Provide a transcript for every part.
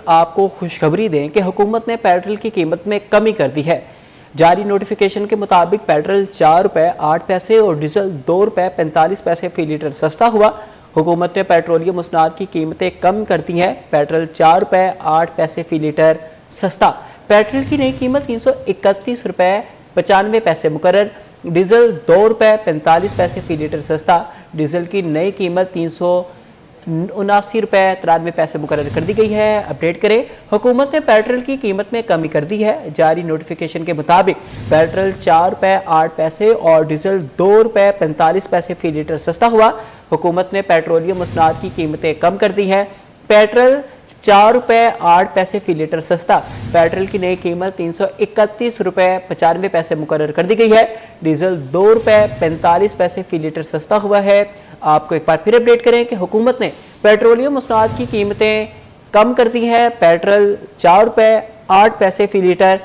آپ کو خوشخبری دیں کہ حکومت نے پیٹرول کی قیمت میں کمی کر دی ہے۔ جاری نوٹیفیکیشن کے مطابق پیٹرول 4 روپے 8 پیسے اور ڈیزل 2 روپے 45 پیسے فی لیٹر سستا ہوا۔ حکومت نے پیٹرولیم مصنوعات کی قیمتیں کم کر دی ہیں۔ پیٹرول 4 روپے 8 پیسے فی لیٹر سستا۔ پیٹرول کی نئی قیمت 331 روپے 95 پیسے مقرر۔ ڈیزل 2 روپے 45 پیسے فی لیٹر سستا۔ ڈیزل کی نئی قیمت 379 روپے 93 پیسے مقرر کر دی گئی ہے۔ اپڈیٹ کریں، حکومت نے پیٹرول کی قیمت میں کمی کر دی ہے۔ جاری نوٹیفیکیشن کے مطابق پیٹرول 4 روپے 8 پیسے اور ڈیزل 2 روپے 45 پیسے فی لیٹر سستا ہوا۔ حکومت نے پیٹرولیم مصنوعات کی قیمتیں کم کر دی ہیں۔ پیٹرول 4 روپے 8 پیسے فی لیٹر سستا۔ پیٹرول کی نئی قیمت 331 روپے 95 پیسے مقرر کر دی گئی ہے۔ ڈیزل 2 روپے 45 پیسے فی لیٹر سستا ہوا ہے۔ آپ کو ایک بار پھر اپڈیٹ کریں کہ حکومت نے پیٹرولیم مصنوعات کی قیمتیں کم کر دی ہیں۔ پیٹرول 4 روپے 8 پیسے فی لیٹر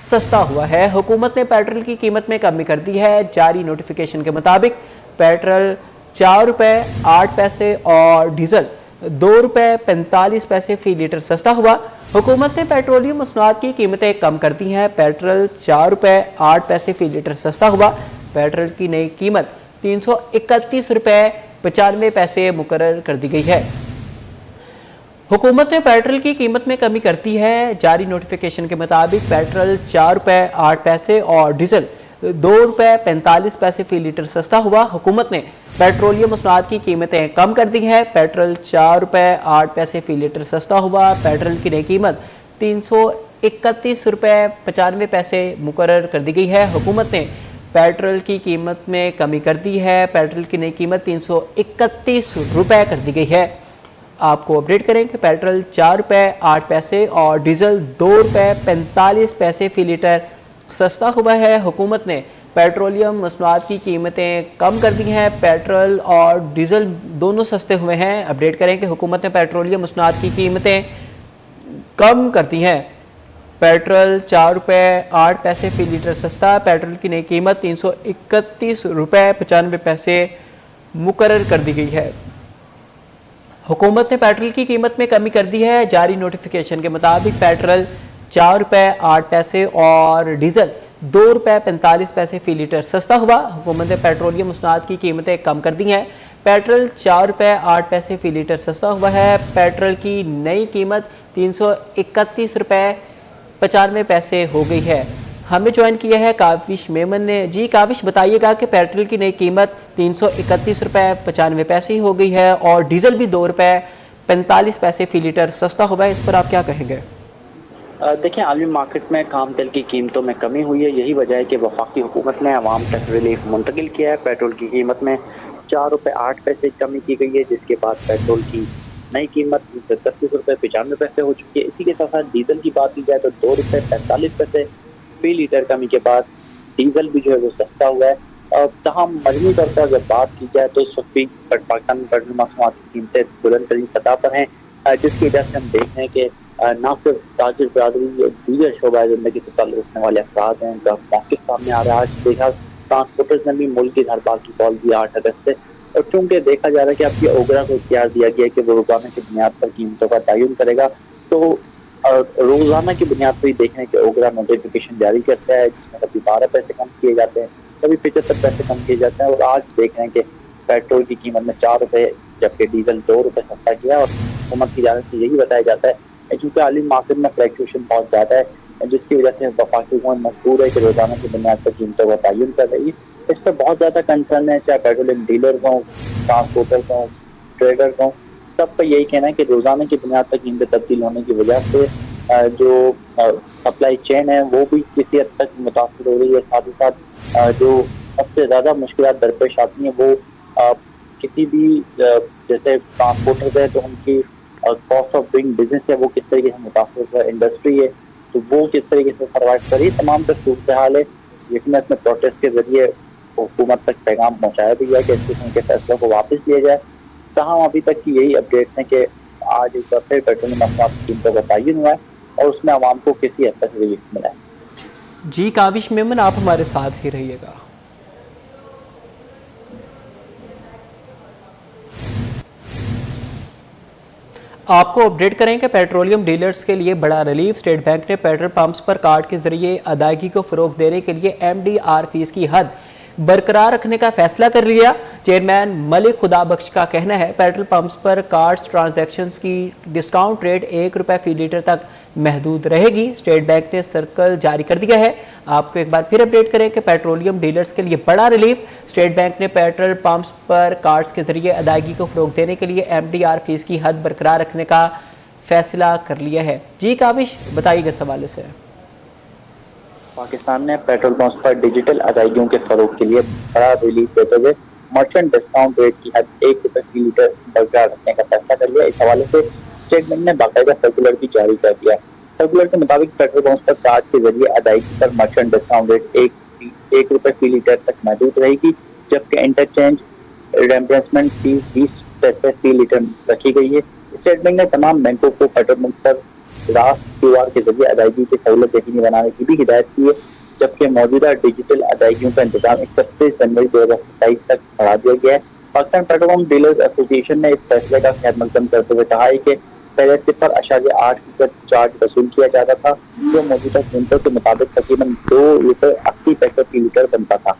سستا ہوا ہے۔ حکومت نے پیٹرول کی قیمت میں کمی کر دی ہے۔ جاری نوٹیفیکیشن کے مطابق پیٹرول 4 روپے 8 پیسے اور ڈیزل 2 روپے 45 پیسے فی لیٹر سستا ہوا۔ حکومت نے پیٹرولیم مصنوعات کی قیمتیں کم کر دی ہیں۔ پیٹرول 4 روپے 8 پیسے فی لیٹر سستا ہوا۔ پیٹرول کی نئی قیمت 331 روپے 95 پیسے مقرر کر دی گئی ہے۔ حکومت نے پیٹرول کی قیمت میں کمی کرتی ہے۔ جاری نوٹیفیکیشن کے مطابق پیٹرول 4 روپے 8 پیسے اور ڈیزل 2 روپے 45 پیسے فی لیٹر سستا ہوا۔ حکومت نے پیٹرولیم مصنوعات کی قیمتیں کم کر دی ہیں۔ پیٹرول 4 روپے 8 پیسے فی لیٹر سستا ہوا۔ پیٹرول کی نئی قیمت 331 روپے 95 پیسے مقرر کر دی گئی ہے۔ حکومت نے پیٹرول کی قیمت میں کمی کر دی ہے۔ پیٹرول کی نئی قیمت 331 روپے کر دی گئی ہے۔ آپ کو اپڈیٹ کریں کہ پیٹرول 4 روپے 8 پیسے اور ڈیزل 2 روپے 45 پیسے فی لیٹر سستا ہوا ہے۔ حکومت نے پیٹرولیم مصنوعات کی قیمتیں کم کر دی ہیں۔ پیٹرول اور ڈیزل دونوں سستے ہوئے ہیں۔ اپڈیٹ کریں کہ حکومت نے پیٹرولیم مصنوعات کی قیمتیں کم کر دی ہیں۔ پیٹرول 4 روپے 8 پیسے فی لیٹر سستا۔ پیٹرول کی نئی قیمت 331 روپے 95 پیسے مقرر کر دی گئی ہے۔ حکومت نے پیٹرول کی قیمت میں کمی کر دی ہے۔ جاری نوٹیفیکیشن کے مطابق پیٹرول 4 روپے 8 پیسے اور ڈیزل 2 روپے 45 پیسے فی لیٹر سستا ہوا۔ حکومت نے پیٹرولیم مصنوعات کی قیمتیں کم کر دی ہیں۔ پیٹرول 4 روپے 8 پیسے فی لیٹر سستا ہوا ہے۔ پیٹرول کی نئی قیمت 331 روپے 95 پیسے ہو گئی ہے۔ ہمیں جوائن کیا ہے کاوش میمن نے۔ جی کاوش، بتائیے گا کہ پیٹرول کی نئی قیمت 331 روپے 95 پیسے ہی ہو گئی ہے اور ڈیزل بھی 2 روپے 45 پیسے فی لیٹر سستا ہوا ہے، اس پر آپ کیا کہیں گے؟ دیکھیں، عالمی مارکیٹ میں خام تیل کی قیمتوں میں کمی ہوئی ہے۔ یہی وجہ ہے کہ وفاقی حکومت نے عوام تک ریلیف منتقل کیا ہے۔ پیٹرول کی قیمت میں 4 روپے 8 پیسے کمی کی گئی ہے، جس کے بعد پیٹرول کی نئی قیمت 31 روپے 95 پیسے ہو چکی ہے۔ اسی کے ساتھ ساتھ ڈیزل کی بات کی جائے تو 2 روپے 45 پیسے فی لیٹر کمی کے بعد ڈیزل بھی جو ہے وہ سستا ہوا ہے۔ تاہم مجموعی طور پر اگر بات کی جائے تو اس وقت بھی پاکستان میں پیٹرول مصنوعات کی قیمتیں بلند ترین سطح پر ہیں، جس کی وجہ سے ہم دیکھ رہے ہیں کہ نہ صرف تاجر برادری یا دیگر شعبہ زندگی سے تعلق رکھنے والے افراد ہیں، ان کا موقف سامنے آ رہا ہے۔ آج دیکھا ٹرانسپورٹرز نے بھی ملک کی ہڑتال کی کال دی 8 اگست سے، اور چونکہ دیکھا جا رہا ہے کہ اب یہ اوگرا کو اختیار دیا گیا ہے کہ وہ روزانہ کی بنیاد پر قیمتوں کا تعین کرے گا، تو روزانہ کی بنیاد پر ہی دیکھ رہے ہیں کہ اوگرا نوٹیفیکیشن جاری کرتا ہے، جس میں کبھی 12 پیسے کم کیے جاتے ہیں، کبھی 75 پیسے کم کیے جاتے ہیں، اور آج دیکھ رہے ہیں کہ پیٹرول کی قیمت میں 4 روپے جبکہ ڈیزل 2 روپے سستا کیا ہے، اور حکومت کی جانب سے یہی بتایا جاتا ہے کیونکہ عالمی مارکیٹ میں فلیکچویشن بہت زیادہ ہے، جس کی وجہ سے وفاقی حکومت مجبور ہے کہ روزانہ کی بنیاد پر قیمتوں کا تعین کر رہی ہے۔ اس پر بہت زیادہ کنسرن ہے، چاہے پیٹرولیم ڈیلرز ہوں، ٹرانسپورٹرز ہوں، ٹریڈرز ہوں، سب کا یہی کہنا ہے کہ روزانہ کی بنیاد پر قیمتیں تبدیل ہونے کی وجہ سے جو سپلائی چین ہے وہ بھی کسی حد تک متاثر ہو رہی ہے۔ ساتھ ہی ساتھ جو سب سے زیادہ مشکلات درپیش آتی ہیں وہ کسی بھی جیسے ٹرانسپورٹرز ہے تو ان کی کاسٹ آف ڈوئنگ بزنس ہے وہ کس طریقے سے متاثر ہے، انڈسٹری ہے تو وہ کس طریقے سے سروائیو کری، تمام تر صورتحال ہے جس میں اپنے پروٹیسٹ کے ذریعے حکومت تک پیغام پہنچایا بھی ہے کہ اس قسم کے فیصلوں کو واپس لیا جائے۔ تاہم ابھی تک کی یہی اپڈیٹ ہے کہ آج ایک بار پھر پیٹرول مصنوعات کی قیمتوں کا تعین ہوا ہے اور اس میں عوام کو کسی حد تک ریلیف ملا ہے۔ جی کاوش میمن، آپ ہمارے ساتھ ہی رہیے گا۔ آپ کو اپڈیٹ کریں کہ پیٹرولیم ڈیلرز کے لیے بڑا ریلیف. اسٹیٹ بینک نے پیٹرول پمپس پر کارڈ کے ذریعے ادائیگی کو فروغ دینے کے لیے MDR فیس کی حد برقرار رکھنے کا فیصلہ کر لیا. چیئرمین ملک خدا بخش کا کہنا ہے پیٹرول پمپس پر کارڈز ٹرانزیکشنز کی ڈسکاؤنٹ ریٹ ₹1 فی لیٹر تک محدود رہے گی. اسٹیٹ بینک نے سرکل جاری کر دیا ہے. آپ کو ایک بار پھر اپڈیٹ کریں کہ پیٹرولیم ڈیلرز کے لیے بڑا ریلیف. اسٹیٹ بینک نے پیٹرول پمپس پر کارڈز کے ذریعے ادائیگی کو فروغ دینے کے لیے MDR فیس کی حد برقرار رکھنے کا فیصلہ کر لیا ہے. جی کاوش بتائیے گا اس حوالے سے. پاکستان نے پیٹرول پمپس پر ڈیجیٹل ادائیگیوں کے فروغ کے لیے بڑا ریلیف دیتے ہوئے مرچنٹ ڈسکاؤنٹ ریٹ کی حد ₹1 فی لیٹر برقرار رکھنے کا فیصلہ کر لیا. اس حوالے سے اسٹیٹ بینک نے باقاعدہ سرکولر بھی جاری کر دیا. سرکولر کے مطابق پیٹرول پمپس پر کارڈ کے ذریعے ادائیگی پر مرچنٹ ڈسکاؤنٹ ریٹ ₹1 فی لیٹر تک محدود رہے گی، جبکہ انٹرچینج ریمبرسمنٹ فیس 20 پیسے فی لیٹر رکھی گئی ہے. اسٹیٹ بینک نے تمام بینکوں کو پیٹرول پمپ پر راست QR کے ذریعے ادائیگی کی سہولت یقینی بنانے کی بھی ہدایت کی ہے، جبکہ موجودہ ڈیجیٹل ادائیگیوں کا انتظام 31 جنوری 2027 تک بڑھا دیا گیا ہے. پاکستان پیٹرول پمپ ڈیلرز ایسوسی ایشن نے اس فیصلے کا خیر مقدم کرتے ہوئے کہا ہے کہ پہلے 0.8% چارج وصول کیا جاتا تھا، جو موجودہ قیمتوں کے مطابق تقریباً ₹2.80 فی لیٹر بنتا تھا.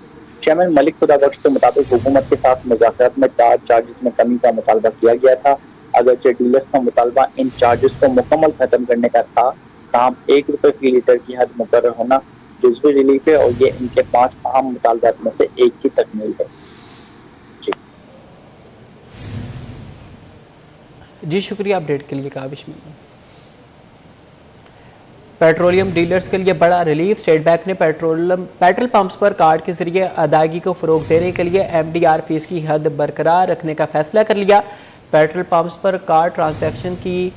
چیئرمین ملک خدا بخش کے مطابق حکومت کے ساتھ مذاکرات میں چارجز میں کمی کا مطالبہ کیا گیا تھا. اگرچہ ڈیلرز کا مطالبہ ان چارجز کو مکمل ختم کرنے کا تھا، تاہم ₹1 فی لیٹر کی حد مقرر ہونا جزوی ریلیف ہے اور یہ ان کے 5 اہم مطالبات میں سے ایک کی تکمیل ہے. جی شکریہ اپڈیٹ کے لیے کاوش. پیٹرولیم ڈیلرز کے لیے بڑا ریلیف. اسٹیٹ بینک نے پیٹرول پمپس پر کارڈ کے ذریعے ادائیگی کو فروغ دینے کے لیے MDR فیس کی حد برقرار رکھنے کا فیصلہ کر لیا. پیٹرول پمپس پر کارڈ ٹرانزیکشن کی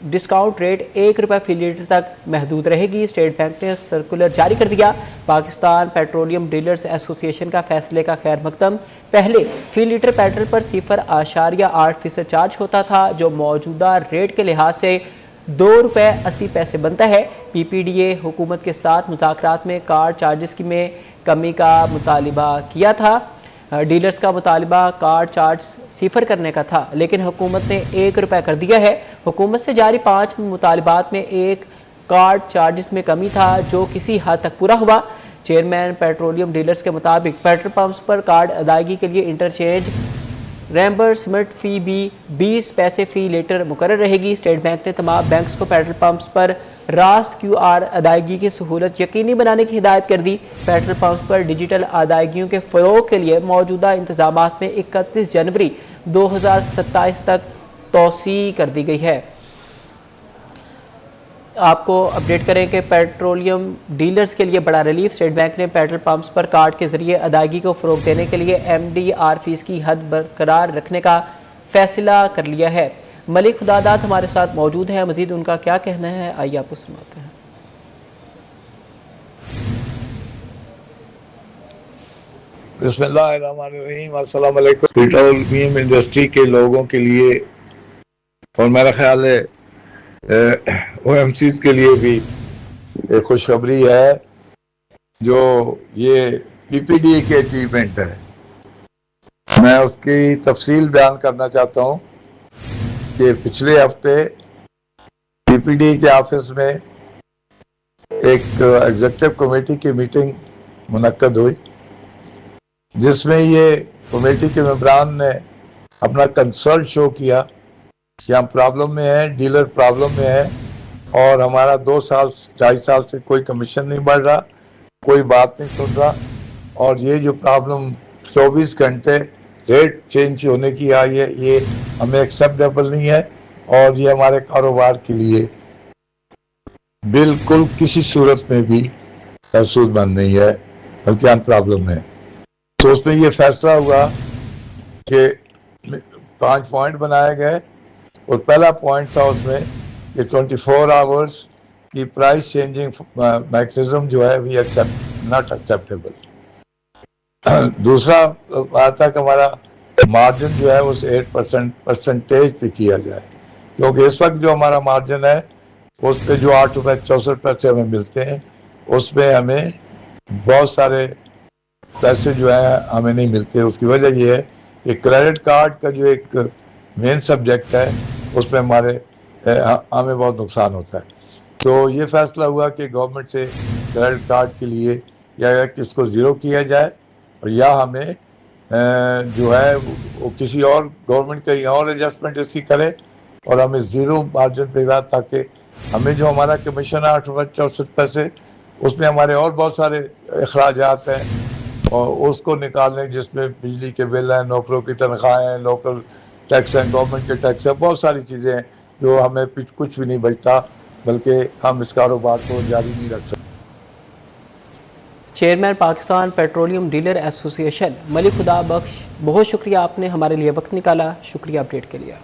ڈسکاؤنٹ ریٹ ₹1 فی لیٹر تک محدود رہے گی. اسٹیٹ بینک نے سرکولر جاری کر دیا. پاکستان پیٹرولیم ڈیلرز ایسوسی ایشن کا فیصلے کا خیر مقدم. پہلے فی لیٹر پیٹرول پر 0.8% چارج ہوتا تھا، جو موجودہ ریٹ کے لحاظ سے ₹2.80 بنتا ہے. PPDA حکومت کے ساتھ مذاکرات میں کارڈ چارجز میں کمی کا مطالبہ کیا تھا. ڈیلرز کا مطالبہ کارڈ چارج 0 کرنے کا تھا، لیکن حکومت نے ₹1 کر دیا ہے. حکومت سے جاری 5 مطالبات میں ایک کارڈ چارجز میں کمی تھا، جو کسی حد تک پورا ہوا. چیئرمین پیٹرولیم ڈیلرز کے مطابق پیٹرول پمپس پر کارڈ ادائیگی کے لیے انٹرچینج ریمبرسمنٹ فی بھی 20 پیسے فی لیٹر مقرر رہے گی. اسٹیٹ بینک نے تمام بینکس کو پیٹرول پمپس پر راست QR ادائیگی کی سہولت یقینی بنانے کی ہدایت کر دی. پیٹرول پمپس پر ڈیجیٹل ادائیگیوں کے فروغ کے لیے موجودہ انتظامات میں 31 جنوری 2027 تک توسیع کر دی گئی ہے. آپ کو اپڈیٹ کریں کہ پیٹرولیم ڈیلرز کے لیے بڑا ریلیف. اسٹیٹ بینک نے پیٹرول پمپس پر کارڈ کے ذریعے ادائیگی کو فروغ دینے کے لیے MDR فیس کی حد برقرار رکھنے کا فیصلہ کر لیا ہے. ملک خداداد ہمارے ساتھ موجود ہیں. مزید ان کا کیا کہنا ہے آئیے آپ کو سناتے ہیں. بسم اللہ الرحمن الرحیم. السلام علیکم. پیٹرولیم انڈسٹری کے لوگوں کے لیے اور میرا خیال ہے OMCs کے لیے بھی ایک خوشخبری ہے، جو یہ PPDA کی اچیومنٹ ہے. میں اس کی تفصیل بیان کرنا چاہتا ہوں کہ پچھلے ہفتے PPDA کے آفس میں ایک ایگزیکٹو کمیٹی کی میٹنگ منعقد ہوئی، جس میں یہ کمیٹی کے ممبران نے اپنا کنسرن شو کیا کہ ہم پرابلم میں ہیں، ڈیلر پرابلم میں ہے، اور ہمارا 2-2.5 سال سے کوئی کمیشن نہیں بڑھ رہا، کوئی بات نہیں سن رہا، اور یہ جو پرابلم 24 گھنٹے ریٹ چینج ہونے کی آئی ہے، یہ ہمیں ایکسیپٹیبل نہیں ہے، اور یہ ہمارے کاروبار کے لیے بالکل کسی صورت میں بھی سود مند نہیں ہے، بلکہ ہم پرابلم ہے. تو اس میں یہ فیصلہ ہوا کہ 5 پوائنٹ بنائے گئے، اور پہلا پوائنٹ تھا اس میں کہ 24 آورس کی پرائس چینجنگ میکنزم جو ہے وی ناٹ ایکسیپٹیبل. دوسرا بات تھا کہ ہمارا مارجن جو ہے اس 8% پرسنٹیج پہ کیا جائے، کیونکہ اس وقت جو ہمارا مارجن ہے اس پہ جو ₹8.64 ہمیں ملتے ہیں، اس میں ہمیں بہت سارے پیسے جو ہیں ہمیں نہیں ملتے. اس کی وجہ یہ ہے کہ کریڈٹ کارڈ کا جو ایک مین سبجیکٹ ہے، اس میں ہمارے हमें बहुत नुकसान होता है। तो ये फैसला हुआ कि गवर्नमेंट से क्रेडिट कार्ड के लिए या किसको ज़ीरो किया जाए, और या हमें जो है वो किसी और गवर्नमेंट कहीं और एडजस्टमेंट इसकी करे और हमें ज़ीरो मार्जिन पे रहा, ताकि हमें जो हमारा कमीशन है 8.64 उसमें हमारे और बहुत सारे अखराजात हैं और उसको निकालने, जिसमें बिजली के बिल हैं, नौकरों की तनख्वाहें हैं, लोकल टैक्स हैं, गवर्नमेंट के टैक्स हैं, बहुत सारी चीज़ें हैं जो हमें कुछ भी नहीं बचता, बल्कि हम इस कारोबार को जारी नहीं रख सकते। Chairman Pakistan petroleum dealer association Malik खुदा बख्श, बहुत शुक्रिया, आपने हमारे लिए वक्त निकाला, शुक्रिया अपडेट के लिए।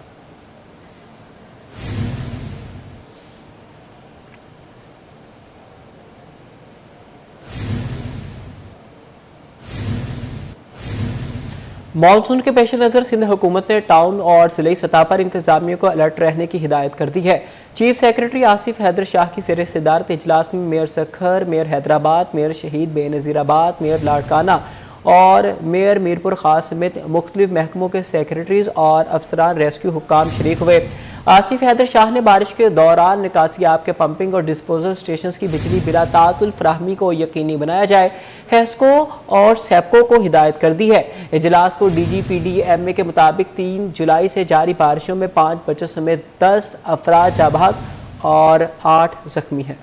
मानसून के पेश नज़र सिंध हुकूमत ने टाउन और ज़िले सतह पर इंतजामिया को अलर्ट रहने की हिदायत कर दी है। चीफ सेक्रेटरी आसिफ हैदर शाह की ज़ेर सदारत इजलास में mayor Sukkur, mayor Hyderabad, mayor शहीद बेनज़ीराबाद, मेयर लाड़काना और मेयर मीरपुर खास समेत मुख्तलिफ महकमों के सेक्रेटरीज और अफसरान रेस्क्यू हुक्काम शरीक हुए। आसिफ हैदर शाह ने बारिश के दौरान निकासी आब के पंपिंग और डिस्पोजल स्टेशन की बिजली बिला तातुल फ्राहमी को यकीनी बनाया जाए, हेस्को और सेप्को को हिदायत कर दी है। इजलास को DGPDMA के मुताबिक 3 जुलाई से जारी बारिशों में 5 बच्चों समेत 10 अफराद जाँ बहक और 8 जख्मी हैं।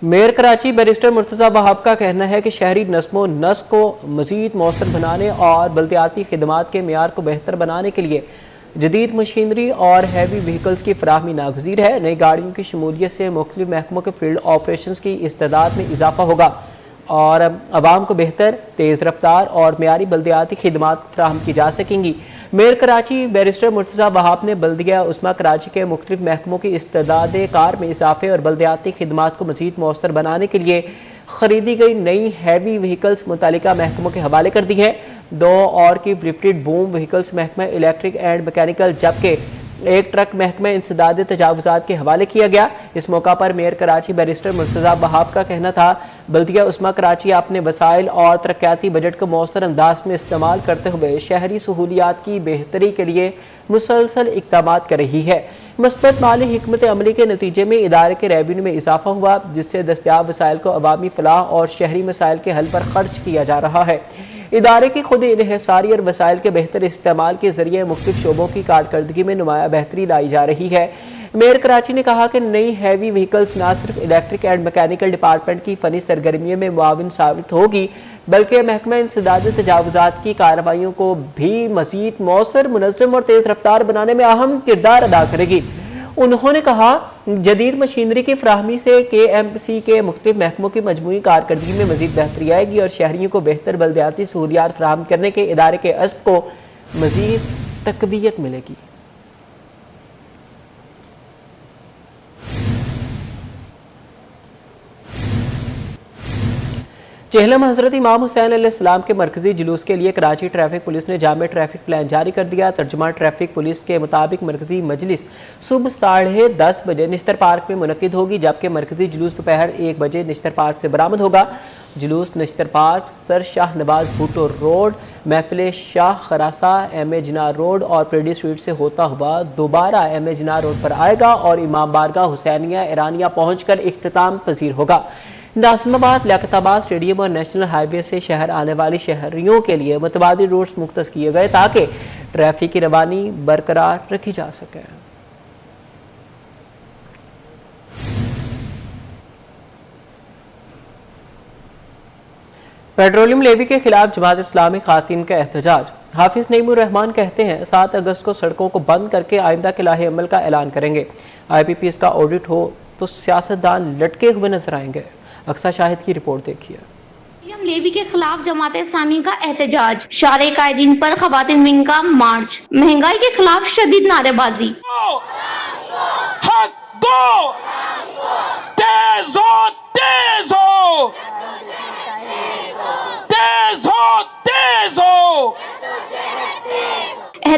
मेयर कराची बैरिस्टर मुर्तज़ा वहाब का कहना है कि शहरी नस्मो नस्क को मज़ीद मौसर बनाने और बल्दियाती खिदमात के मेयार को बेहतर बनाने के लिए जदीद मशीनरी और हैवी व्हीकल्स की फराहमी नागज़ीर है। नई गाड़ियों की शमूलियत से मुख्तलिफ महकमों के फील्ड ऑपरेशंस की इस्तेदाद में इजाफा होगा और आवाम को बेहतर, तेज़ रफ्तार और मेयारी बल्दियाती खिदमात फराहम की जा सकेंगी। मेयर कराची बैरिस्टर मुर्तज़ा वहाब ने बल्दिया उस्मा कराची के मुख्तलिफ महकमों की इस्तेदाद कार में इजाफे और बल्दियाती खिदमात को मज़ीद मौसर बनाने के लिए खरीदी गई नई हैवी व्हीकल्स मुतल्लिका महकमों के हवाले कर दी है। 2 और की लिफ्टेड बूम व्हीकल्स महकमा इलेक्ट्रिक एंड मैकेनिकल, जबकि एक ट्रक महकमा इंसदाद तजावुजात के हवाले किया गया। इस मौका पर मेयर कराची बैरिस्टर मुर्तज़ा वहाब का कहना था, बल्दिया उस्मा कराची अपने वसाइल और तरक्याती बजट को मौसर अंदाज में इस्तेमाल करते हुए शहरी सहूलियात की बेहतरी के लिए मुसलसल इक़दामात कर रही है। मुस्बत माली हिकमत अमली के नतीजे में इदारे के रेवेन्यू में इजाफा हुआ, जिससे दस्तियाब वसाइल को अवामी फलाह और शहरी मसाइल के हल पर खर्च किया जा रहा है। इदारे की खुद इन्हिसारी और वसाइल के बेहतर इस्तेमाल के जरिए मुख्तलिफ शोबों की कारकर्दगी में नुमाया बेहतरी लाई जा रही है। मेयर कराची ने कहा कि नई हैवी व्हीकल्स न सिर्फ इलेक्ट्रिक एंड मैकेनिकल डिपार्टमेंट की फनी सरगर्मियों में मुआविन साबित होगी, बल्कि महकमा इंसदाद तजावुजात की कार्रवाइयों को भी मज़ीद मौसर, मुनज़्ज़म और तेज़ रफ्तार बनाने में अहम किरदार अदा करेगी। उन्होंने कहा, जदीद मशीनरी की फ्राहमी से KMC के मुख्तलिफ महकमों की मजमूई कारकर्दगी में मज़ीद बेहतरी आएगी और शहरियों को बेहतर बल्दियाती सहूलियात फराहम करने के इदारे के अज़्म को मज़ीद तक़वियत मिलेगी। चेहलम हज़रत इमाम हुसैन अलैहिस्सलाम के मरकजी जुलूस के लिए कराची ट्रैफिक पुलिस ने जामे ट्रैफिक प्लान जारी कर दिया। तर्जुमान ट्रैफिक पुलिस के मुताबिक मरकजी मजलिस सुबह 10:30 बजे निश्तर पार्क में मुनक्किद होगी, जबकि मरकजी जुलूस दोपहर 1 बजे निश्तर पार्क से बरामद होगा। जुलूस Nishtar park, sir Shah Nawaz Bhutto road, महफिल शाह खरासा, MA जिनार रोड और प्रेडी स्ट्रीट से होता हुआ दोबारा MA जिनार रोड पर आएगा और इमाम बारगाह हुसैनिया ईरानिया पहुँचकर इख्तिताम पजीर होगा। नाज़िमाबाद, लियाकताबाद स्टेडियम और नेशनल हाईवे से शहर आने वाली शहरियों के लिए मुतबादिल रूट्स मुख्तस किए गए ताकि ट्रैफिक की रवानी बरकरार रखी जा सके। पेट्रोलियम लेवी के खिलाफ जमात इस्लामी खातिन का एहतजाज। हाफिज नईमुर रहमान कहते हैं 7 अगस्त को सड़कों को बंद करके आइंदा के लाहे अमल का ऐलान करेंगे। IPPS का ऑडिट हो तो सियासतदान लटके हुए नजर आएंगे। अक्सा शाहिद की रिपोर्ट देखिए। पेट्रोलियम लेवी के खिलाफ जमात इस्लामी का एहतजाज, शारे कायदीन पर खवातीन विंग का मार्च, महंगाई के खिलाफ शदीद नारेबाजी। तेज हो, तेज हो, तेज हो, तेज हो।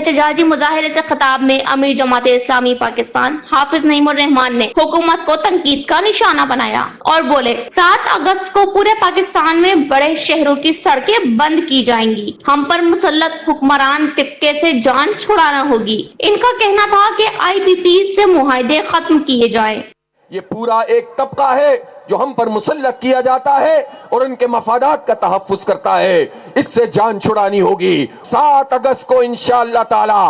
एहतजाजी मुजाहिरे से खिताब में अमीर जमात इस्लामी पाकिस्तान हाफिज नईम उर रहमान ने हुकूमत को तनकीद का निशाना बनाया और बोले 7 अगस्त को पूरे पाकिस्तान में बड़े शहरों की सड़कें बंद की जाएंगी, हम पर मुसल्लत हुक्मरान तिब्के से जान छुड़ाना होगी। इनका कहना था कि IPP से मुआहदे खत्म किए जाएं। ये पूरा एक तबका है जो हम पर मुसल्लत किया जाता है और उनके मफादात का तहफ़्फ़ुज़ करता है, इससे जान छुड़ानी होगी। 7 अगस्त को इंशाअल्लाह ताला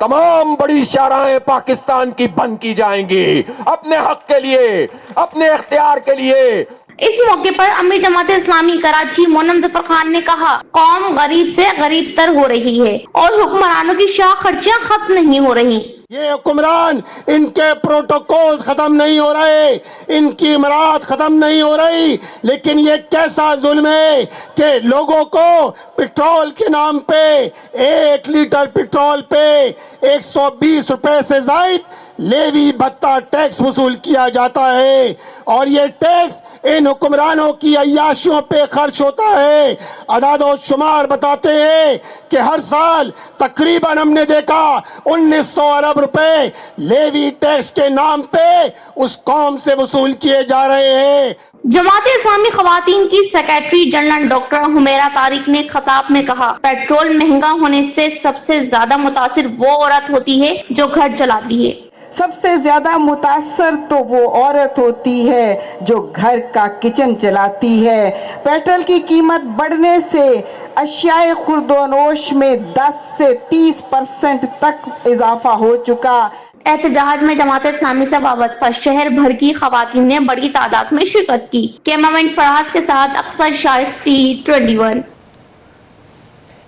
तमाम बड़ी शाहराहें पाकिस्तान की बंद की जाएंगी, अपने हक के लिए, अपने इख्तियार के लिए। इस मौके पर अमीर जमात इस्लामी कराची मोनम जफर खान ने कहा, कौम गरीब से गरीब तर हो रही है और हुक्मरानों की शाह खर्चियां खत्म नहीं हो रही। ये हुक्मरान, इनके प्रोटोकॉल खत्म नहीं हो रहे, इनकी इमारत खत्म नहीं हो रही, लेकिन ये कैसा जुल्म है कि लोगों को पेट्रोल के नाम पे 1 लीटर पेट्रोल पे 120 रुपए से जायद लेवी भत्ता टैक्स वसूल किया जाता है और ये टैक्स इन हुक्मरानों की अय्याशियों पे खर्च होता है। अदाद शुमार बताते हैं कि हर साल तकरीबन हमने देखा 1900 अरब रुपए लेवी टैक्स के नाम पे उस कौम से वसूल किए जा रहे हैं। जमात इस्लामी खवातीन की secretary general doctor Humaira Tariq ने खिताब में कहा, पेट्रोल महंगा होने से सबसे ज्यादा मुतासिर वो औरत होती है जो घर चलाती है। सबसे ज्यादा मुतासर तो वो औरत होती है जो घर का किचन चलाती है। पेट्रोल की कीमत बढ़ने से अशियाए खुर्दोनोश में 10 से 30% तक इजाफा हो चुका। एहतजाज में जमात इस्लामी से वाबस्ता शहर भर की खवातीन ने बड़ी तादाद में शिरकत की। कैमरामैन फराज के साथ अक्सर शाहिद T21।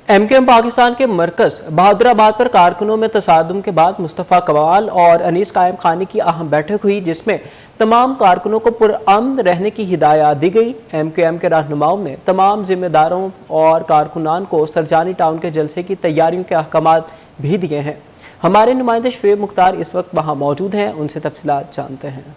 MKM पाकिस्तान के मरकज बहादुराबाद पर कारकुनों में तसादुम के बाद मुस्तफ़ा कमाल और अनीस कायम खानी की अहम बैठक हुई, जिसमें तमाम कारकुनों को पुरअमन रहने की हिदायत दी गई। MKM के रहनुमाओं ने तमाम जिम्मेदारों और कारकुनान को सरजानी टाउन के जलसे की तैयारियों के अहकामात भी दिए हैं। हमारे नुमाइंदे शुएब मुख्तार इस वक्त वहाँ मौजूद हैं, उनसे तफसीलात जानते हैं।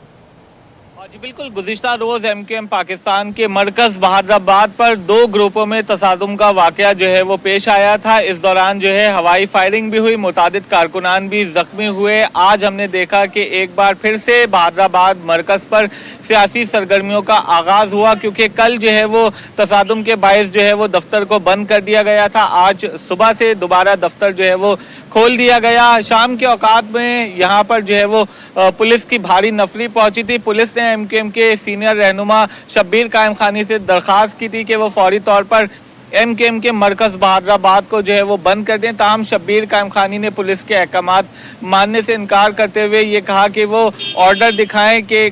जी बिल्कुल, गुज़िश्ता रोज़ MKM पाकिस्तान के मरकज़ बहादुराबाद पर 2 ग्रुपों में तसादुम का वाक़या जो है वो पेश आया था। इस दौरान जो है हवाई फायरिंग भी हुई, मुतादिद कारकुनान भी ज़ख्मी हुए। आज हमने देखा कि एक बार फिर से बहादुराबाद मरकज़ पर सियासी सरगर्मियों का आगाज़ हुआ, क्योंकि कल जो है वो तसादुम के बायस जो है वो दफ्तर को बंद कर दिया गया था। आज सुबह से दोबारा दफ्तर जो है वो खोल दिया गया। शाम के औकात में यहाँ पर जो है वो पुलिस की भारी नफरी पहुंची थी। पुलिस ने MKM के सीनियर रहनुमा शब्बीर कायम खानी से दरख्वास्त की थी कि वो फौरी तौर पर MKM के मरकज़ बहादुराबाद को जो है वो बंद कर दें। ताहम शब्बीर कायम खानी ने पुलिस के अहकामात मानने से इनकार करते हुए ये कहा कि वो ऑर्डर दिखाएं कि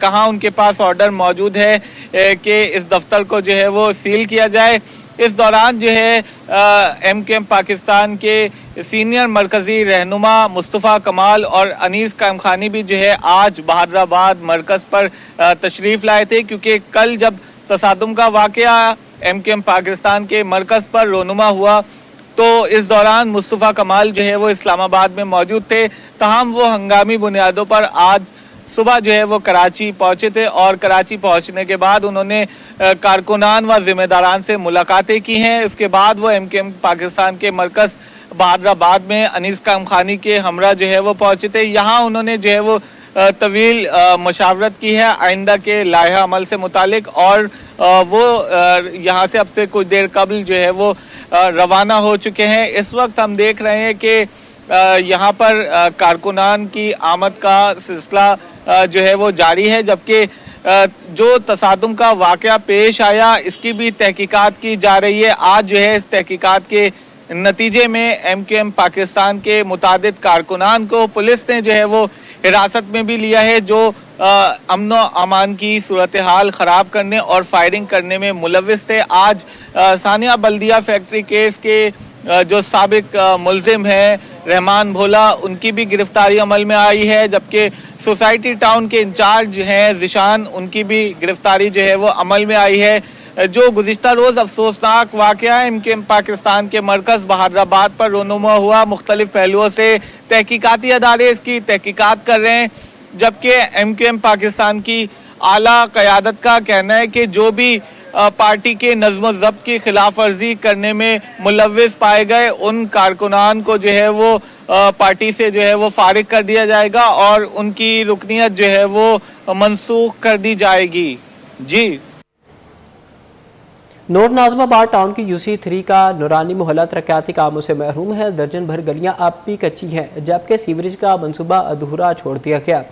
कहाँ उनके पास ऑर्डर मौजूद है कि इस दफ्तर को जो है वो सील किया जाए। इस दौरान जो है MKM पाकिस्तान के सीनियर मरकज़ी रहनुमा मुस्तफ़ा कमाल और अनीस कायम खानी भी जो है आज बहादुराबाद मरकज़ पर तशरीफ़ लाए थे, क्योंकि कल जब तसादुम का वाक़या MKM पाकिस्तान के मरकज़ पर रोनुमा हुआ तो इस दौरान मुस्तफ़ा कमाल जो है वो इस्लामाबाद में मौजूद थे। ताहम वो हंगामी बुनियादों पर आज सुबह जो है वो कराची पहुंचे थे और कराची पहुंचने के बाद उन्होंने कारकुनान व जिम्मेदारान से मुलाकातें की हैं। इसके बाद वो MKM पाकिस्तान के मरकज़ बहादुराबाद में अनीस कायम खानी के हमरा जो है वो पहुंचे थे। यहाँ उन्होंने जो है वो तवील मशावरत की है आइंदा के लाइहा अमल से मुतालिक, और वो यहाँ से अब से कुछ देर कबल जो है वो रवाना हो चुके हैं। इस वक्त हम देख रहे हैं कि यहाँ पर कारकुनान की आमद का सिलसिला जो है वो जारी है, जबकि जो तसादुम का वाक़या पेश आया इसकी भी तहकीकात की जा रही है। आज जो है इस तहकीकात के नतीजे में MKM पाकिस्तान के मुतादिद कारकुनान को पुलिस ने जो है वो हिरासत में भी लिया है, जो अमन व अमान की सूरत हाल ख़राब करने और फायरिंग करने में मुलविस थे। आज सानिया बल्दिया फैक्ट्री केस के जो साबिक मुलजिम हैं रहमान भोला, उनकी भी गिरफ्तारी अमल में आई है, जबकि सोसाइटी टाउन के इंचार्ज हैं ज़िशान, उनकी भी गिरफ्तारी जो है वो अमल में आई है। जो गुज़िश्ता रोज़ अफसोसनाक वाक़या MKM पाकिस्तान के मरकज़ बहादुराबाद पर रोनुमा हुआ, मुख्तलिफ पहलुओं से तहकीकाती अदारे इसकी तहकीकात कर रहे हैं, जबकि MKM पाकिस्तान की आला क़यादत का कहना है कि जो भी पार्टी के नज़्म ज़ब्त की खिलाफ वर्जी करने में मुलव्विस पाए गए उन कारकुनान को जो है वो पार्टी से जो है वो फारिग कर दिया जाएगा और उनकी रुकनियत जो है वो मनसूख कर दी जाएगी। जी। नोट नाज़िमाबाद टाउन की UC3 का नूरानी मोहल्ला तरक्याती कामों से महरूम है। दर्जन भर गलियां अब भी कच्ची हैं, जबकि सीवरेज का मंसूबा अधूरा छोड़ दिया गया।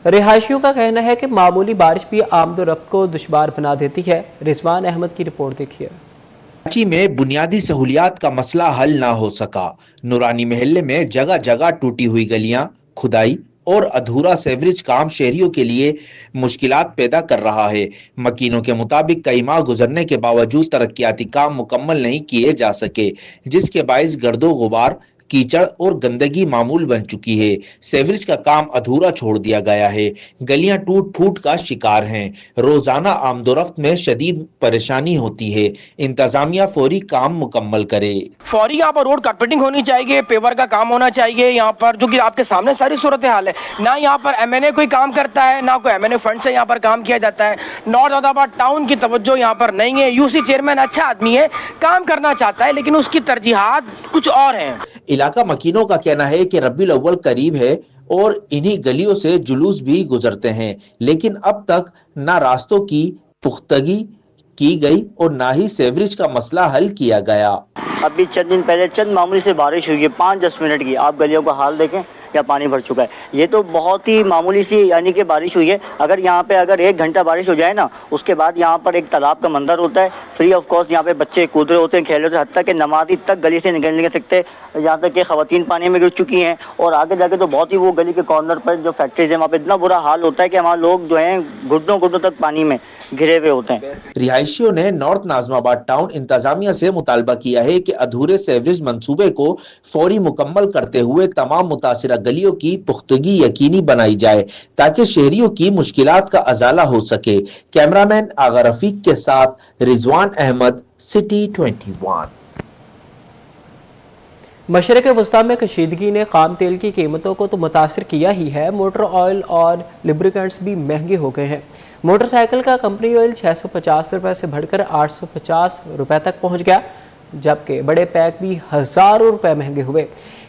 रिहायशियों का कहना है कि मामूली बारिश भी आमदोरफ्त को दुश्वार बना देती है। रिजवान अहमद की रिपोर्ट देखिए। कराची में बुनियादी सहूलियात का मसला हल ना हो सका। नूरानी महल्ले में जगह जगह टूटी हुई गलियां, खुदाई और अधूरा सीवरेज काम शहरियों के लिए मुश्किलात पैदा कर रहा है। मकीनों के मुताबिक कई माह गुजरने के बावजूद तरक्याती काम मुकम्मल नहीं किए जा सके, जिसके बाइस गर्दो गुबार, कीचड़ और गंदगी मामूल बन चुकी है। सीवरेज का काम अधूरा छोड़ दिया गया है। गलियां टूट फूट का शिकार हैं। रोजाना आमदोरफ्त में शदीद परेशानी होती है। इंतजामिया फौरी काम मुकम्मल करे। फौरी यहाँ पर रोड कारपेटिंग होनी चाहिए, पेवर का काम होना चाहिए यहाँ पर, जो कि आपके सामने सारी सूरत हाल है। ना यहाँ पर MNA कोई काम करता है, ना कोई MNA फंड से यहाँ पर काम किया जाता है। नॉर्थ औरंगाबाद टाउन की तवज्जो यहाँ पर नहीं है। UC चेयरमैन अच्छा आदमी है, काम करना चाहता है, लेकिन उसकी तरजीहात कुछ और हैं। इलाका मकीनों का कहना है कि रबीउल अव्वल करीब है और इन्हीं गलियों से जुलूस भी गुजरते हैं, लेकिन अब तक ना रास्तों की पुख्तगी की गई और ना ही सीवरेज का मसला हल किया गया। अभी चंद दिन पहले चंद मामूली से बारिश हुई है, 5-10 मिनट की। आप गलियों का हाल देखें, या पानी भर चुका है। ये तो बहुत ही मामूली सी यानी कि बारिश हुई है। अगर यहाँ पे अगर 1 घंटा बारिश हो जाए ना, उसके बाद यहाँ पर एक तालाब का मंजर होता है, फ्री ऑफ कॉस्ट यहाँ पे बच्चे कूद रहे होते हैं, खेल रहे होते हैं, हत्ता कि नमाजी तक गली से निकल नहीं सकते। यहाँ तक कि खवातीन पानी में गिर चुकी हैं और आगे जाके तो बहुत ही वो गली के कॉर्नर पर जो फैक्ट्रीज है वहाँ पे इतना बुरा हाल होता है कि वहाँ लोग जो हैं घुटनों घुटनों तक पानी में घिरे हुए होते हैं। रिहायशियों ने नॉर्थ नाज़िमाबाद टाउन इंतजामिया से मुतालबा किया है कि अधूरे सीवरेज मंसूबे को फौरी मुकम्मल करते हुए तमाम मुतासिरा गलियों की पुख्तगी यकीनी बनाई जाए ताकि शहरियों की मुश्किलात का अजाला हो सके। कैमरामैन आगा रफीक के साथ रिजवान अहमद, सिटी 21। मशरक़ वस्ता में कशीदगी ने खाम तेल की कीमतों को तो मुतासिर किया ही है, मोटर ऑयल और लुब्रिकेंट्स भी महंगे हो गए हैं। मोटरसाइकिल का कंपनी ऑयल 650 रुपये से बढ़कर 850 रुपये तक पहुंच गया, जबकि बड़े पैक भी हज़ारों रुपये महंगे हुए।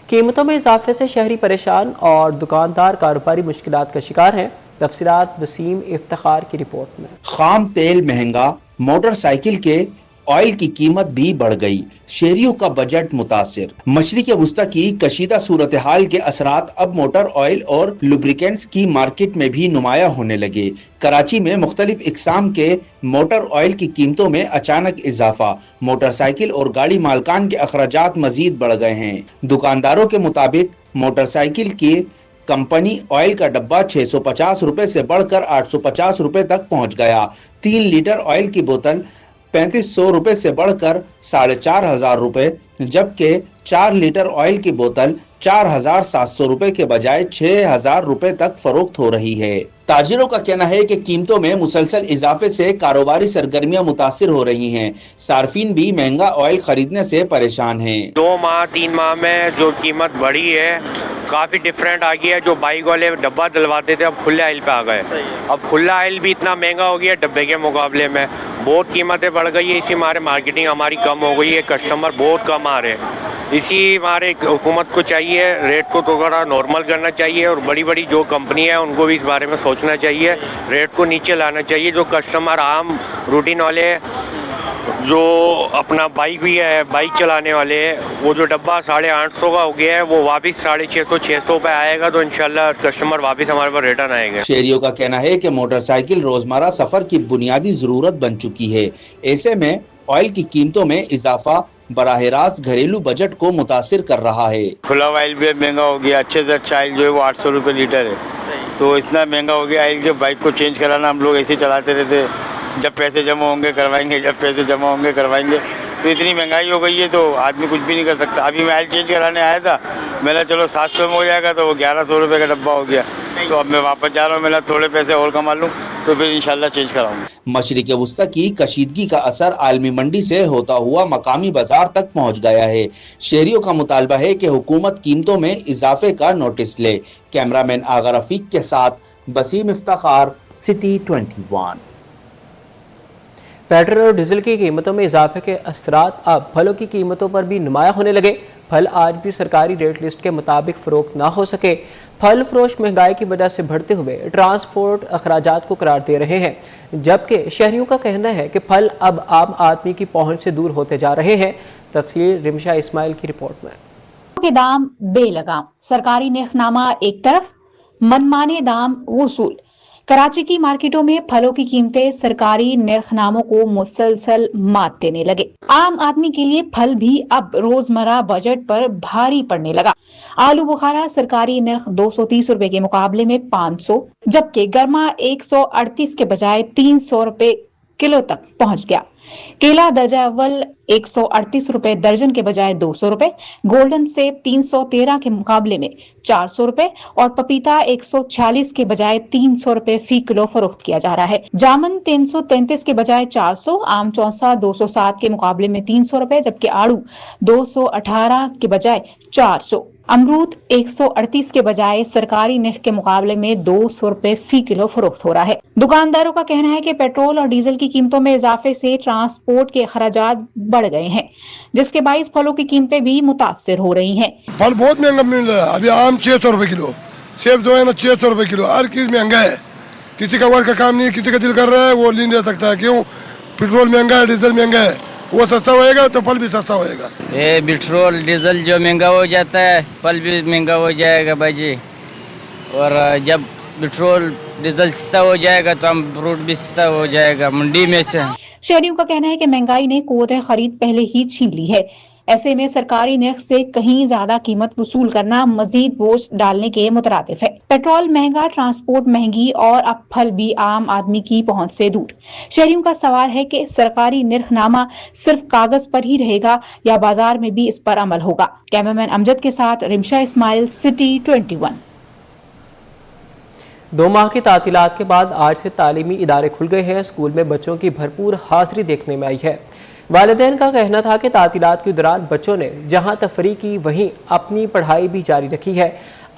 कीमतों में इजाफे से शहरी परेशान और दुकानदार कारोबारी मुश्किलात का शिकार हैं। तफसीलात वसीम इफ्तिखार की रिपोर्ट में। खाम तेल महंगा, मोटरसाइकिल के ऑयल की कीमत भी बढ़ गई, शहरियों का बजट मुतासिर। मशरिक़ वस्ता की कशीदा सूरत हाल के असरात अब मोटर ऑयल और लुब्रिकेंट्स की मार्केट में भी नुमाया होने लगे। कराची में मुख्तलिफ इकसाम के मोटर ऑयल की कीमतों में अचानक इजाफा, मोटरसाइकिल और गाड़ी मालकान के अखराजात मजीद बढ़ गए हैं। दुकानदारों के मुताबिक मोटरसाइकिल की कंपनी ऑयल का डब्बा 650 रुपए से बढ़कर 850 रुपए तक पहुंच गया। 3 लीटर ऑयल की बोतल 3500 रुपए से बढ़कर 4500 रुपए, जबकि 4 लीटर ऑयल की बोतल 4700 रुपए के बजाय 6000 रुपए तक फरोख्त हो रही है। ताजिरों का कहना है कि कीमतों में मुसलसल इजाफे से कारोबारी सरगर्मियां मुतासिर हो रही हैं। सार्फिन भी महंगा ऑयल खरीदने से परेशान हैं। 2 माह 3 माह में जो कीमत बढ़ी है काफ़ी डिफरेंट आ गया है। जो बाइक वाले डब्बा डलवाते थे अब खुले ऑयल पे आ गए। अब खुला ऑयल भी इतना महंगा हो गया डब्बे के मुकाबले में, बहुत कीमतें बढ़ गई है। इसी हमारे मार्केटिंग हमारी कम हो गई है, कस्टमर बहुत कम आ रहे हैं। इसी हमारे हुकूमत को चाहिए रेट को थोड़ा नॉर्मल करना चाहिए और बड़ी बड़ी जो कंपनी है उनको भी इस बारे में सोचना चाहिए, रेट को नीचे लाना चाहिए। जो कस्टमर आम रूटीन वाले जो अपना बाइक भी है, बाइक चलाने वाले हैं, वो जो डब्बा 850 का हो गया है वो वापस 650-600 पे आएगा तो इंशाल्लाह कस्टमर वापस हमारे पास रिटर्न आएंगे। शहरियों का कहना है कि मोटरसाइकिल रोजमर्रा सफर की बुनियादी जरूरत बन चुकी है। ऐसे में ऑयल की कीमतों में इजाफा बराह रास्त घरेलू बजट को मुतासिर कर रहा है। खुला ऑयल भी महंगा हो गया, अच्छे से अच्छा ऑयल जो है वो 800 रुपये लीटर है, तो इतना महंगा हो गया ऑयल के बाइक को चेंज कराना हम लोग ऐसे चलाते रहते, जब पैसे जमा होंगे करवाएंगे, जब पैसे जमा होंगे करवाएंगे। तो इतनी महंगाई हो गई है तो आदमी कुछ भी नहीं कर सकता। अभी मैं ऑयल चेंज कराने आया था, मैंने चलो 700 में हो जाएगा, तो वो 1100 रुपये का डब्बा हो गया। तो अब मैं वापस जा रहा हूँ, मैंने थोड़े पैसे और कमा लूँ तो फिर इंशाल्लाह चेंज कराऊंगा। मशरिक़ वस्ता की कशीदगी का असर आलमी मंडी से होता हुआ मकामी बाजार तक पहुँच गया है। शहरियों का मुतालबा है कि हुकूमत कीमतों में इजाफे का नोटिस ले। कैमरामैन आगा रफीक के साथ वसीम इफ्तिखार, सिटी 21। पेट्रोल और डीजल की कीमतों में इजाफे के असरात अब फलों की कीमतों पर भी नुमायां होने लगे। फल आज भी सरकारी रेट लिस्ट के मुताबिक फरोख्त ना हो सके। फल फरोश महंगाई की वजह से बढ़ते हुए ट्रांसपोर्ट अखराजात को करार दे रहे हैं, जबकि शहरियों का कहना है कि फल अब आम आदमी की पहुंच से दूर होते जा रहे हैं। तफसील रिमशा इस्माइल की रिपोर्ट में। के दाम बेलगाम, सरकारी निर्खनामा एक तरफ, मनमाने दाम वसूल। कराची की मार्केटों में फलों की कीमतें सरकारी निर्खनामों को मुसलसल मात देने लगे। आम आदमी के लिए फल भी अब रोजमर्रा बजट पर भारी पड़ने लगा। आलू बुखारा सरकारी निर्ख 230 रुपए के मुकाबले में 500, जबकि गर्मा 138 के बजाय 300 रुपए किलो तक पहुंच गया। केला दर्जा अव्वल 138 रुपए दर्जन के बजाय 200 रुपए, गोल्डन सेब 313 के मुकाबले में 400 रुपए और पपीता 146 के बजाय 300 रुपए फी किलो फरोख्त किया जा रहा है। जामुन 333 के बजाय 400, आम चौसा 207 के मुकाबले में 300 रुपए, जबकि आड़ू 218 के बजाय 400, अमरूद 138 के बजाय सरकारी निर्ख के मुकाबले में 200 रुपए फी किलो फरोख्त हो रहा है। दुकानदारों का कहना है कि पेट्रोल और डीजल की कीमतों में इजाफे से ट्रांसपोर्ट के अखराजात बढ़ गए हैं, जिसके बाइस फलों की कीमतें भी मुतासिर हो रही हैं। फल बहुत महंगा मिल रहा है। अभी आम 600 रुपए किलो, सेब जो है ना 600 रुपए किलो। हर चीज महंगा है। किसी का वर्क का काम नहीं, किसी का दिल कर रहा है वो नहीं ले सकता है। क्यों? पेट्रोल महंगा है, डीजल महंगा है। वो सस्ता होएगा तो फल भी सस्ता होएगा। ये पेट्रोल डीजल जो महंगा हो जाता है, फल भी महंगा हो जाएगा भाई जी। और जब पेट्रोल डीजल सस्ता हो जाएगा तो हम फ्रूट भी सस्ता हो जाएगा मंडी में से। शहरियों का कहना है कि महंगाई ने कुव्वत खरीद पहले ही छीन ली है। ऐसे में सरकारी निर्ख से कहीं ज्यादा कीमत वसूल करना मजीद बोझ डालने के मुतरादिफ है। पेट्रोल महंगा, ट्रांसपोर्ट महंगी और अब फल भी आम आदमी की पहुंच से दूर। शहरियों का सवाल है कि सरकारी निर्खनामा सिर्फ कागज पर ही रहेगा या बाजार में भी इस पर अमल होगा। कैमरामैन अमजद के साथ रिमशा इस्माइल, सिटी 21। 2 माह की तातीलात के बाद आज से तालीमी इदारे खुल गए हैं। स्कूल में बच्चों की भरपूर हाजिरी देखने में आई है। वालिदैन का कहना था कि तातीलात के दौरान बच्चों ने जहां तफरीह की वहीं अपनी पढ़ाई भी जारी रखी है।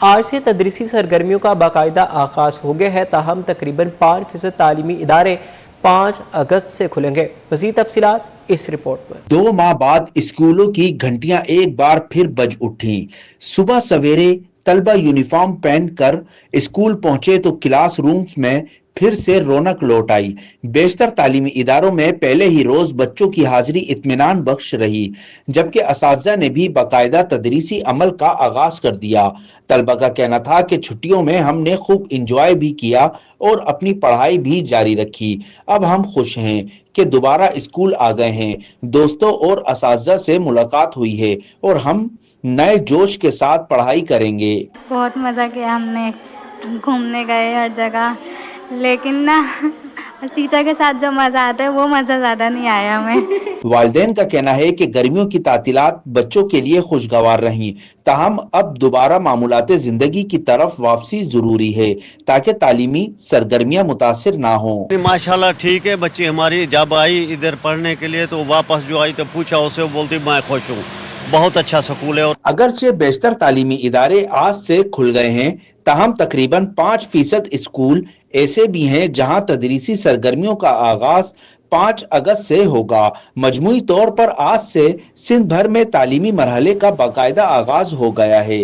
आज से तदरीसी सरगर्मियों का बाकायदा आगाज हो गया है, ताहम तकरीबन 5% तालीमी इदारे 5 अगस्त से खुलेंगे। मज़ीद तफसीलात इस रिपोर्ट में। 2 माह बाद स्कूलों की घंटियां एक बार फिर बज उठी। सुबह सवेरे तलबा यूनिफॉर्म पहन कर स्कूल पहुंचे तो क्लास रूम्स में फिर से रौनक लौट आई। बेशतर तालीमी इदारों में पहले ही रोज बच्चों की हाजिरी इत्मीनान बख्श रही, जबकि असातिज़ा ने भी बाकायदा तदरीसी अमल का आगाज कर दिया। तलबा का कहना था कि छुट्टियों में हमने खूब इंजॉय भी किया और अपनी पढ़ाई भी जारी रखी। अब हम खुश हैं कि दोबारा स्कूल आ गए हैं। दोस्तों और असातिज़ा से मुलाकात हुई है और हम नए जोश के साथ पढ़ाई करेंगे। बहुत मजा किया हमने, घूमने गए हर जगह, लेकिन ना टीचर के साथ जो मजा आता है वो मजा ज्यादा नहीं आया हमें। वालिदैन का कहना है कि गर्मियों की तातीलात बच्चों के लिए खुशगवार रहीं, ताहम अब दोबारा मामूलाते जिंदगी की तरफ वापसी जरूरी है ताकि तालीमी सरगर्मियां मुतासिर ना हो। माशाल्लाह ठीक है, बच्ची हमारी जब आई इधर पढ़ने के लिए तो वापस जो आई तो पूछा उसे, बोलती मैं खुश हूँ, बहुत अच्छा स्कूल है। और अगरचे बेशतर तालीमी इदारे आज से खुल गए हैं, ताहम तकरीबन 5% स्कूल ऐसे भी हैं जहां तदरीसी सरगर्मियों का आगाज 5 अगस्त से होगा। मजमूई तौर पर आज से सिंध भर में तालीमी मरहले का बाकायदा आगाज हो गया है।